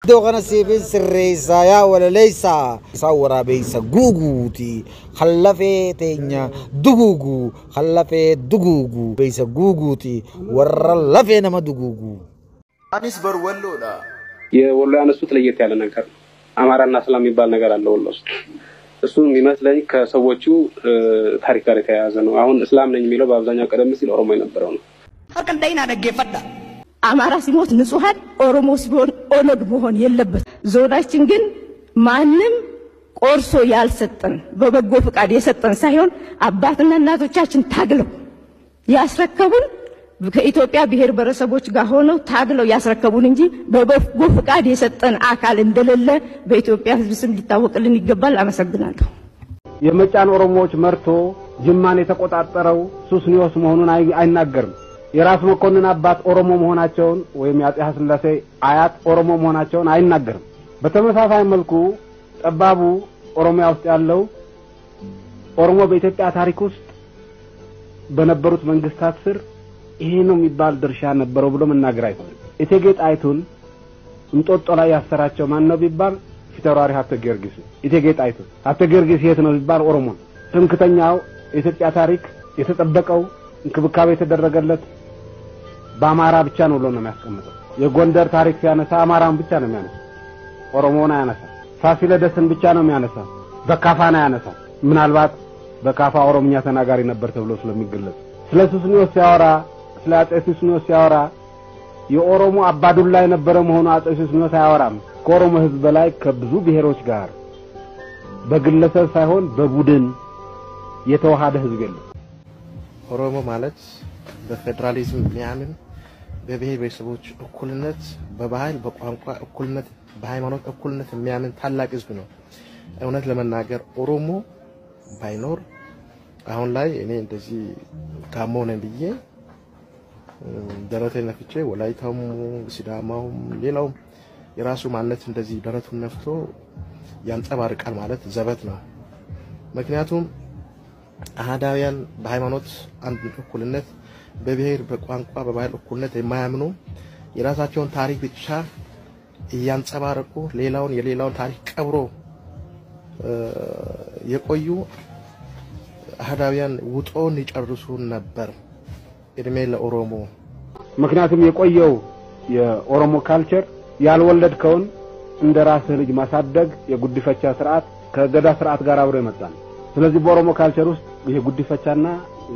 دوغنا سيبين سريسا يا ولا ليسا صورا بيسا غوغوتي خلفي تينيا دغوغو خلفي دغوغو بيسا غوغوتي ورا لفينا ما دغوغو أنيس برولو لا የወሎ ያነሱት ለየት ያለ ነገር አማራና እስላም የሚባል ነገር አለ ወሎ ውስጥ እሱ የሚመስለኝ ከሰዎቹ ታሪክ ጋር የተያያዘ ነው አሁን እስላም ነኝ የሚለው በአብዛኛው ቀደም ሲል ኦሮሞ የነበረው ነው ሀርቀንዳይና ደገፈዳ አማራ ሲሞት ንጹሃን ኦሮሞ ሲሆን ኦነግ መሆን የለበት ዞናችን ግን ማንንም ቆርሶ ያልሰጠን በበጎ ፍቃድ የሰጠን ሳይሆን አባትና እናቶቻችን ታግለው ያስረከቡን ከኢትዮጵያ ብሔር ብሔረሰቦች ጋር ሆነው ታግለው ያስረከቡን እንጂ በበጎ ፍቃድ የሰጠን አካል እንደሌለ በኢትዮጵያ ሕዝብ ስም ሊታወቅልን ይገባል አመሰግናለሁ የመጫን ኦሮሞዎች መርቶ ጅማን የተቆጣጠረው ሱስኒዮስ መሆኑን አይናገርም የራስ መኮንን አባት ኦሮሞ መሆናቸውን ወይም ያጤ ሐስላሴ አያት ኦሮሞ መሆናቸውን አይናገርም በተመሳሳይ መልኩ ጠባቡ ኦሮሚያ ውስጥ ያለው ኦሮሞ በኢትዮጵያ ታሪክ ውስጥ በነበሩት መንግስታት ስር ይሄ ነው የሚባል ድርሻ ነበረው ብሎ መናገር አይችልም እቴጌ ጣይቱን እንጦጦ ላይ ያሰራቸው ማን ነው ቢባል ፊታውራሪ ሀብተ ጊዮርጊስ እቴጌ ጣይቱ ሀብተ ጊዮርጊስ የት ነው ቢባል ኦሮሞ ትምክተኛው የኢትዮጵያ ታሪክ የተጠበቀው እንክብካቤ የተደረገለት በአማራ ብቻ ነው ብሎ ነው የሚያስቀምጠው የጎንደር ታሪክ ሲያነሳ አማራን ብቻ ነው የሚያነሳው ኦሮሞን አያነሳ ፋሲለደስን ብቻ ነው የሚያነሳው በካፋና ያነሳ ምናልባት በካፋ ኦሮምኛ ተናጋሪ ነበር ተብሎ ስለሚገለጽ ስለ ሱስኒዮስ ሲያወራ ስለ አጼ ሱስኒዮስ ሲያወራ የኦሮሞ አባዱላ የነበረ መሆኑ አጼ ሱስኒዮስ አያወራም ከኦሮሞ ህዝብ በላይ ከብዙ ብሔሮች ጋር በግለሰብ ሳይሆን በቡድን የተዋሃደ ህዝብ የለም ኦሮሞ ማለት በፌደራሊዝም የሚያምን በብሔር ብሔረሰቦች እኩልነት በባህል በቋንቋ እኩልነት በሃይማኖት እኩልነት የሚያምን ታላቅ ህዝብ ነው እውነት ለመናገር ኦሮሞ ባይኖር አሁን ላይ እኔ እንደዚህ ጋሞ ነኝ ብዬ ደረቴን ነፍቼ ወላይታውም ሲዳማውም ሌላውም የራሱ ማንነት እንደዚህ ደረቱን ነፍቶ ያንጸባርቃል ማለት ዘበት ነው ምክንያቱም አሃዳውያን በሃይማኖት አንድ እኩልነት በብሔር በቋንቋ በባህል እኩልነት የማያምኑ የራሳቸውን ታሪክ ብቻ ያንጸባርቁ ሌላውን የሌላውን ታሪክ ቀብሮ የቆዩ አሃዳውያን ውጦን ይጨርሱ ነበር እድሜ ለኦሮሞ ምክንያቱም የቆየው የኦሮሞ ካልቸር ያልወለድከውን እንደራስ ልጅ ማሳደግ የጉዲፈቻ ስርዓት ከገዳ ስርዓት ጋር አብሮ ይመጣል ስለዚህ በኦሮሞ ካልቸር ውስጥ ይሄ ጉዲፈቻና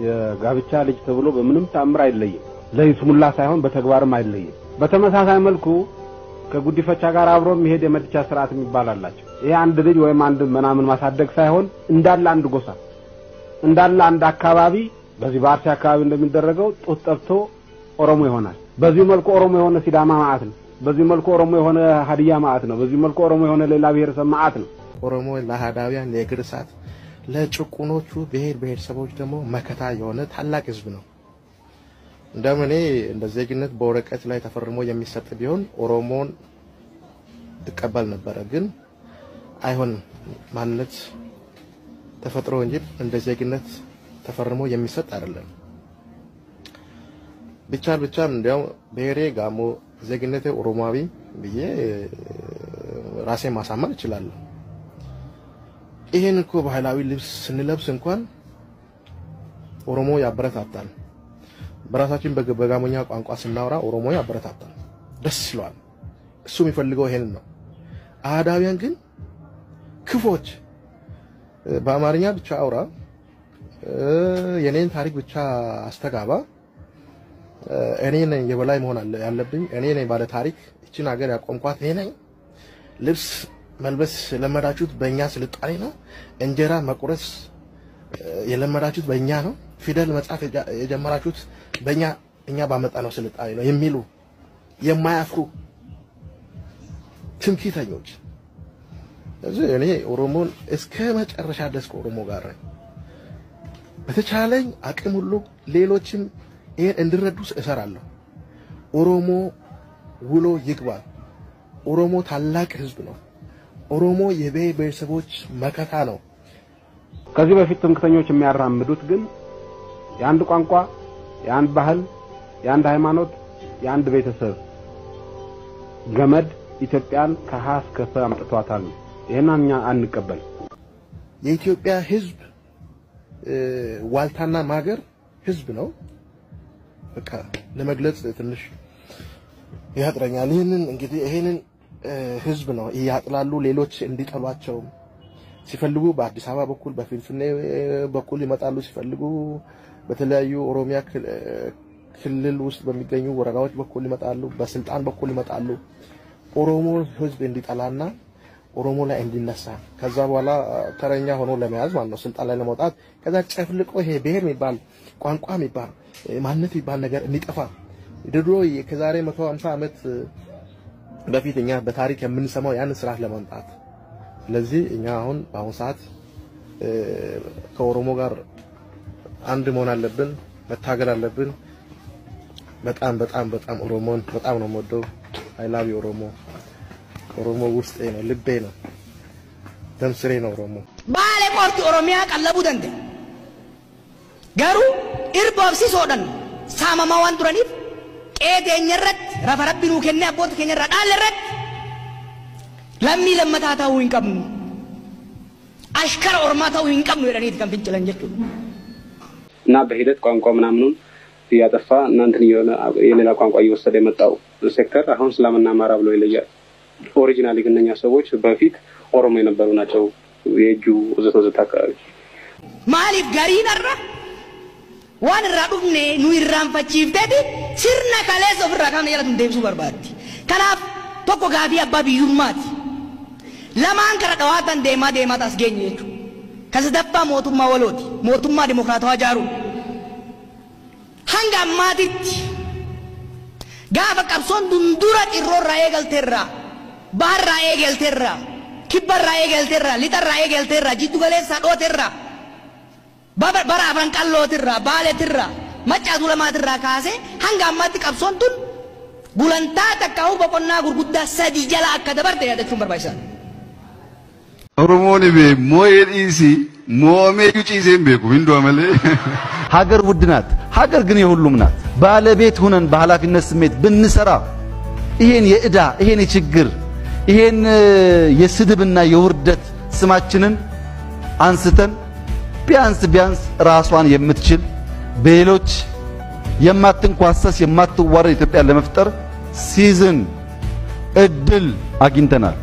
የጋብቻ ልጅ ተብሎ በምንም ታምር አይለይም ለይስሙላ ሳይሆን በተግባርም አይለይም በተመሳሳይ መልኩ ከጉዲፈቻ ጋር አብሮ የሚሄድ የመድቻ ስርዓት የሚባላላቸው ይሄ አንድ ልጅ ወይም አንድ መናምን ማሳደግ ሳይሆን እንዳለ አንድ ጎሳ እንዳለ አንድ አካባቢ በዚህ ባርቻ አካባቢ እንደሚደረገው ጡት ጠብቶ ኦሮሞ ይሆናል በዚህ መልኩ ኦሮሞ የሆነ ሲዳማ ማአት ነው በዚህ መልኩ ኦሮሞ የሆነ ሀዲያ ማአት ነው በዚህ መልኩ ኦሮሞ የሆነ ሌላ ብሔረሰብ ማአት ነው ኦሮሞ ለሃዳውያን ለግርሳት ለጭቁኖቹ ብሔር ብሔረሰቦች ደግሞ መከታ የሆነ ታላቅ ህዝብ ነው እንደምን እንደ ዜግነት በወረቀት ላይ ተፈርሞ የሚሰጥ ቢሆን ኦሮሞን ተቀበል ነበር ግን አይሆን ማንነት ተፈጥሮ እንጂ እንደ ዜግነት ተፈርሞ የሚሰጥ አይደለም ብቻ እንዲያው ብሔሬ ጋሞ ዜግነቴ ኦሮሞዊ ብዬ ራሴ ማሳመን ይችላል ይሄን እኮ ባህላዊ ልብስ ስንለብስ እንኳን ኦሮሞ ያበረታታል በራሳችን በጋሞኛ ቋንቋ ስናወራ ኦሮሞ ያበረታታል ደስ ይላል እሱ የሚፈልገው ይሄን ነው አሃዳውያን ግን ክፎች በአማርኛ ብቻ አውራ የኔን ታሪክ ብቻ አስተጋባ እኔ ነኝ የበላይ መሆን ያለብኝ እኔ ነኝ ባለ ታሪክ እቺን ሀገር ያቆምኳት እኔ ነኝ ልብስ መልበስ ለመዳችሁት በእኛ ስልጣኔ ነው እንጀራ መቁረስ የለመዳችሁት በእኛ ነው ፊደል መጻፍ የጀመራችሁት እኛ ባመጣ ነው ስልጣኔ ነው የሚሉ የማያፍሩ ትምክህተኞች እዚህ እኔ ኦሮሞን እስከ መጨረሻ ድረስ ኦሮሞ ጋር ነኝ በተቻለኝ አቅም ሁሉ ሌሎችም ይሄን እንድረዱ እሰራለሁ ኦሮሞ ውሎ ይግባ ኦሮሞ ታላቅ ህዝብ ነው ኦሮሞ የብሔር ብሔረሰቦች መከታ ነው ከዚህ በፊት ትምክህተኞች የሚያራምዱት ግን የአንድ ቋንቋ የአንድ ባህል የአንድ ሃይማኖት የአንድ ቤተሰብ ገመድ ኢትዮጵያን ከሀ እስከ ፐ አምጥቷታል። ይሄን እኛ አንቀበል። የኢትዮጵያ ህዝብ ዋልታና ማገር ህዝብ ነው። በቃ ለመግለጽ ትንሽ ያጥረኛል። ይሄንን ህዝብ ነው ያጥላሉ ሌሎች እንዲጠሏቸው ሲፈልጉ በአዲስ አበባ በኩል በፊንፊኔ በኩል ይመጣሉ ሲፈልጉ በተለያዩ ኦሮሚያ ክልል ውስጥ በሚገኙ ወረዳዎች በኩል ይመጣሉ በስልጣን በኩል ይመጣሉ ኦሮሞ ህዝብ እንዲጠላና ኦሮሞ ላይ እንዲነሳ ከዛ በኋላ ተረኛ ሆኖ ለመያዝ ማለት ነው ስልጣን ላይ ለመውጣት ከዛ ጨፍልቆ ይሄ ብሔር የሚባል ቋንቋ የሚባል ማንነት የሚባል ነገር እንዲጠፋ ድሮ ከዛሬ 150 ዓመት በፊት እኛ በታሪክ የምንሰማው ያን ስርዓት ለማምጣት ስለዚህ እኛ አሁን በአሁን ሰዓት ከኦሮሞ ጋር አንድ መሆን አለብን መታገል አለብን በጣም ኦሮሞን በጣም ነው የምወደው አይ ላቭ ዩ ኦሮሞ ውስጤ ነው ልቤ ነው ደምስሬ ነው ኦሮሞ ባለ ቆርጥ ኦሮሚያ ቀለቡ ደንደ ገሩ ኢርቦብሲ ሶደን ሳማማዋን ዱረኒፍ ኤደኝረት ረፈረብኑ ከነ አቦት ከነራ ዳልረት ለሚ ለመታታው ይንቀም አሽከር ኦርማታው ይንቀም ነው የደኔት ከንፍንጭለን ጀቹ እና በሂደት ቋንቋ ምናምኑን ያጠፋ እናንተን የሌላ ቋንቋ እየወሰደ የመጣው ሴክተር አሁን እስላምና አማራ ብሎ ይለያል ኦሪጂናሊ ግንኛ ሰዎች በፊት ኦሮሞ የነበሩ ናቸው የጁ ወዘተ አካባቢ ማሊፍ ጋሪናራ ዋን ራዱኔ ኑይራን ፈቺፍቴዲ ሲርና ካሌሶ ፍራካን ያለቱን ደምሱ በርባቲ ከናፍ ቶኮ ጋቢ አባቢ ዩማት ለማን ከረዳዋታን ደማ ታስገኘቹ ከስደባ ሞቱማ ወሎቲ ሞቱማ ዲሞክራታዋ ጃሩ hanga matitti gaafa qabsoon dundura xirroorraa eegalteerra baharraa eegalteerra kibbarraa eegalteerra lixarraa eegalteerra jiddu galeessaa dhooteerra bara afran qallootirra baaletirra maccaa tuulamaatirraa kaasee hanga ammaatti qabsoon tun gulantaa takka hu boqonnaa gurguddaa sadii jala akka dabarte yaadachuun barbaachisaadha. ኦሮሞን ሞየዲሲ ሞሜ ዩጪሴን ቤኩ እንዶ አመለ ሀገር ውድናት ሀገር ግን የሁሉም ናት ባለቤት ሆነን በኃላፊነት ስሜት ብንሰራ ይሄን የእዳ ይሄን የችግር ይሄን የስድብና የውርደት ስማችንን አንስተን ቢያንስ ራሷን የምትችል በሌሎች የማትንኳሰስ የማትዋረድ ኢትዮጵያ ለመፍጠር ሲዝን እድል አግኝተናል